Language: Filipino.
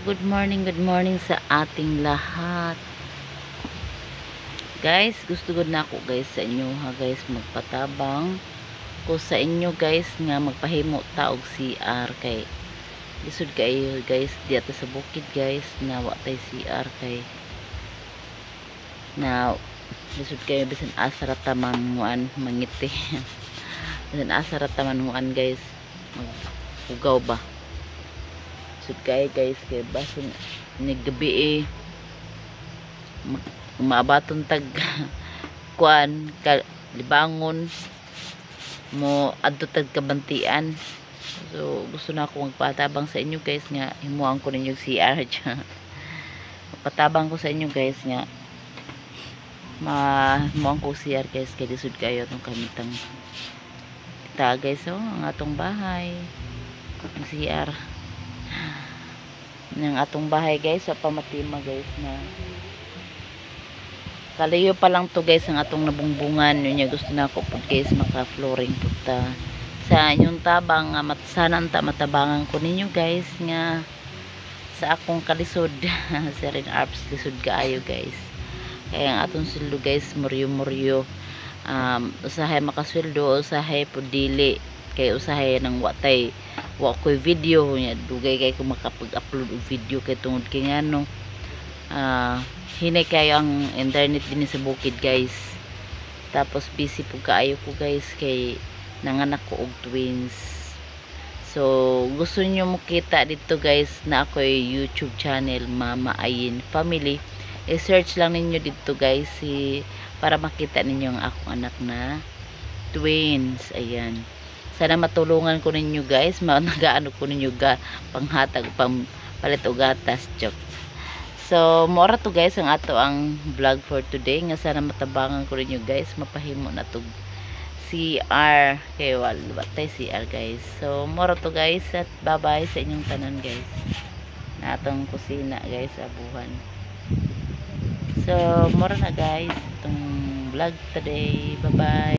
good morning sa ating lahat. Guys, gusto gud na ako guys sa inyo ha guys, magpatabang ko sa inyo guys nga magpahimo ta og CR kay lisod kayo guys dito sa bukid guys na wa tay CR kay na lisod kayo bisan asa ra ta manguan mangiti. Bisan asa ra ta manguan guys, magugaw ba. Lisod kayo guys kay basin niggabi maabaton tag kuan libangon mo adto tag kabantian. So gusto na ako magpatabang sa inyo guys nga himuan ko ninyo CR patabang ko sa inyo guys nga himuan ko CR guys kay lisod kayo itong kamitang kita guys. So ang atong bahay ang CR ng atong bahay guys sa pamatima guys na kalayo pa lang to guys ang atong nabungbungan. Yun yung gusto na ako po guys maka flooring puta sa inyong tabang sana matabangan ko ninyo guys nga sa akong kalisod si Rin Arps lisod kaayo guys kaya ang atong sweldo guys muryo usahay makasweldo usahay po dili kay usahay ng watay wa ko'y video nya dugay kay ko makapag-upload og video kay tungod kay ngano hinay kayo ang internet din sa bukid guys, tapos busy po kaayo ko guys kay nanganak ko og twins. So gusto nyo makita dito guys na ako'y YouTube channel Mama Ayin Family, i-search lang ninyo dito guys para makita ninyo ang akong anak na twins. Ayan, sana matulungan ko ninyo guys, nagaano ko ninyo panghatag palit og gatas joke. So mora to guys ang ato ang vlog for today nga sana matabangan ko ninyo guys mapahimo na to CR kay watay CR guys. So mora to guys at bye bye sa inyong tanan guys na atong kusina guys abuhan. So mora na guys itong vlog today, bye bye.